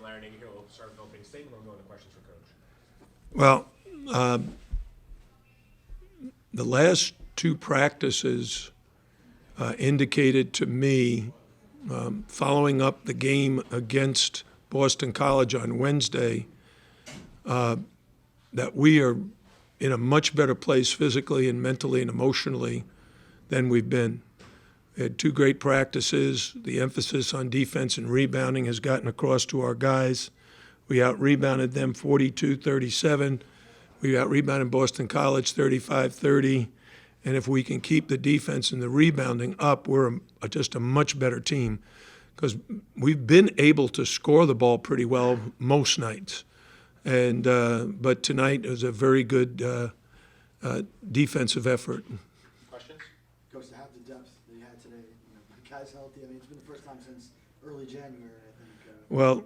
Larrañaga here. We'll start with an opening statement. We'll go into questions for Coach. Well, the last two practices indicated to me, following up the game against Boston College on Wednesday, that we are in a much better place physically and mentally and emotionally than we've been. We had two great practices. The emphasis on defense and rebounding has gotten across to our guys. We out-rebounded them 42-37. We out-rebounded Boston College 35-30. And if we can keep the defense and the rebounding up, we're just a much better team because we've been able to score the ball pretty well most nights. And but tonight was a very good defensive effort. Questions? Coach, to have the depth that you had today, the guys healthy. I mean, it's been the first time since early January, I think. Well,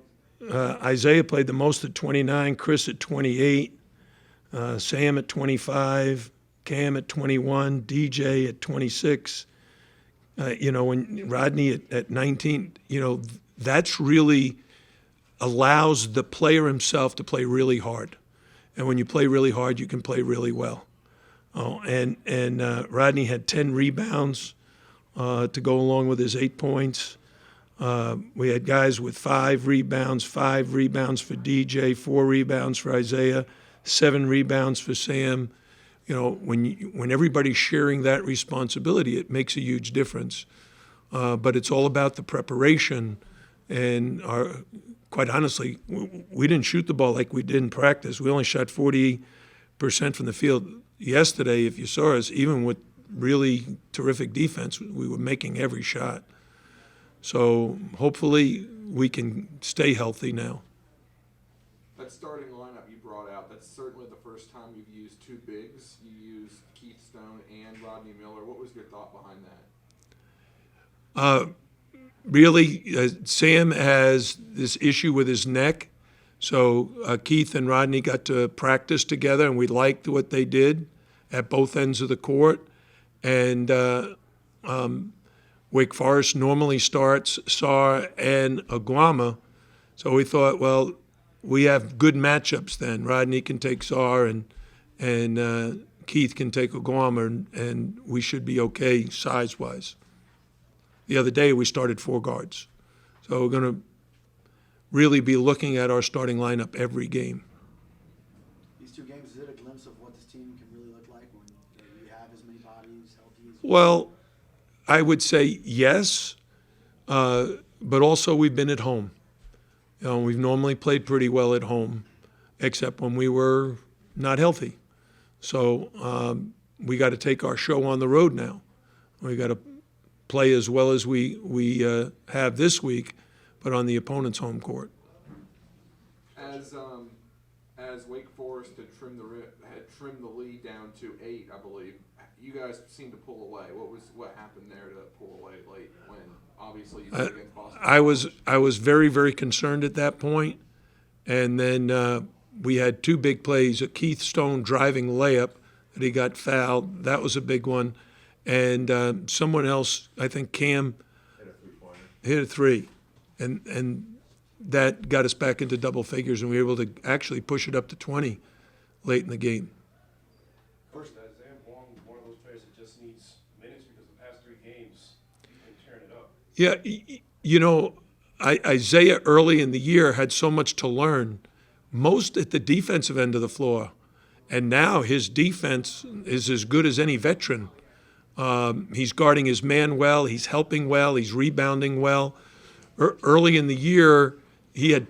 Isaiah played the most at 29, Chris at 28, Sam at 25, Cam at 21, DJ at 26. When Rodney at 19, that's really allows the player himself to play really hard. And when you play really hard, you can play really well. And Rodney had 10 rebounds to go along with his 8 points. We had guys with 5 rebounds for DJ, 4 rebounds for Isaiah, 7 rebounds for Sam. When everybody's sharing that responsibility, it makes a huge difference. But it's all about the preparation. And quite honestly, we didn't shoot the ball like we did in practice. We only shot 40% from the field. Yesterday, if you saw us, even with really terrific defense, we were making every shot. So hopefully we can stay healthy now. That starting lineup you brought out, that's certainly the first time you've used two bigs. You used Keith Stone and Rodney Miller. What was your thought behind that? Really, Sam has this issue with his neck. So Keith and Rodney got to practice together, and we liked what they did at both ends of the court. And Wake Forest normally starts Saar and Aguama. So we thought, well, we have good matchups then. Rodney can take Saar and Keith can take Aguama, and we should be okay size-wise. The other day we started 4 guards. So we're going to really be looking at our starting lineup every game. These 2 games, is it a glimpse of what this team can really look like when you have as many bodies healthy as you? Well, I would say yes, but also we've been at home. We've normally played pretty well at home, except when we were not healthy. So we got to take our show on the road now. We got to play as well as we have this week, but on the opponent's home court. As Wake Forest had trimmed the lead down to 8, I believe, you guys seemed to pull away. What happened there to pull away late when obviously you played against Boston? I was very, very concerned at that point, and then we had 2 big plays: a Keith Stone driving layup that he got fouled. That was a big one, and someone else, I think Cam, hit a 3, and that got us back into double figures, and we were able to actually push it up to 20 late in the game. First, Isaiah Wong, one of those players that just needs minutes because the past 3 games, he's been tearing it up. Yeah, Isaiah early in the year had so much to learn, most at the defensive end of the floor, and now his defense is as good as any veteran. He's guarding his man well, he's helping well, he's rebounding well. Early in the year, he had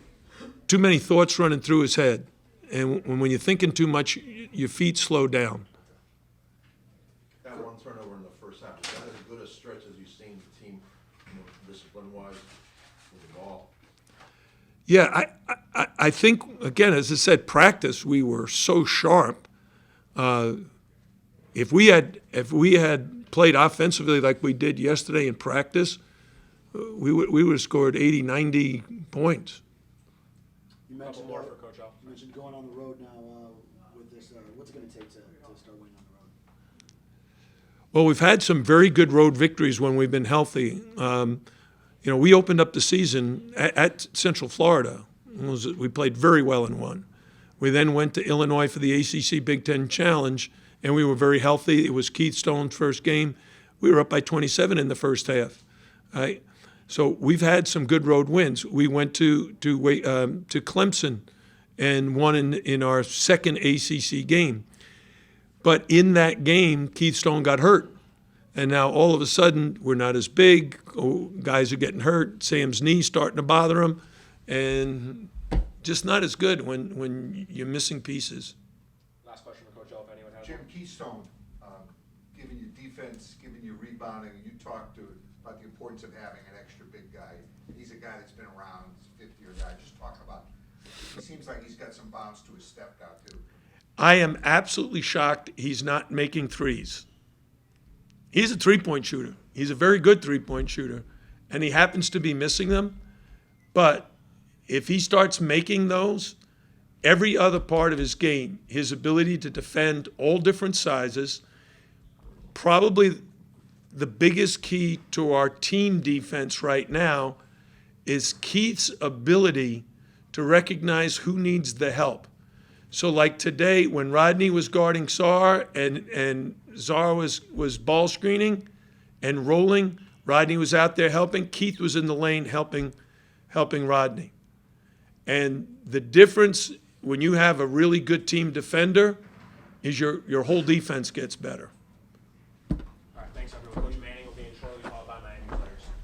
too many thoughts running through his head. And when you're thinking too much, your feet slow down. That 1 turnover in the first half, is that as good a stretch as you've seen the team, discipline-wise, with the ball? Yeah, I think, again, as I said, practice, we were so sharp. If we had played offensively like we did yesterday in practice, we would have scored 80, 90 points. You mentioned, more for Coach Al. you mentioned going on the road now with this. What's it going to take to start winning on the road? Well, we've had some very good road victories when we've been healthy. We opened up the season at Central Florida, We played very well in one. We then went to Illinois for the ACC Big Ten Challenge, and we were very healthy. It was Keith Stone's first game. We were up by 27 in the first half. Right? So we've had some good road wins. We went to Clemson and won in our second ACC game. But in that game, Keith Stone got hurt. And now all of a sudden, we're not as big. Guys are getting hurt. Sam's knee's starting to bother him. And just not as good when you're missing pieces. Last question for Coach L, if anyone has Jim one. Keystone, giving you defense, giving you rebounding, you talked about the importance of having an extra big guy. He's a guy that's been around, he's a fifth-year guy, just talk about, he seems like he's got some bounce to his step now too. I am absolutely shocked he's not making threes. He's a three-point shooter. He's a very good three-point shooter, and he happens to be missing them. But if he starts making those, every other part of his game, his ability to defend all different sizes, probably the biggest key to our team defense right now is Keith's ability to recognize who needs the help. So like today, when Rodney was guarding Czar and Czar was ball screening and rolling, Rodney was out there helping, Keith was in the lane helping Rodney. And the difference when you have a really good team defender is your whole defense gets better.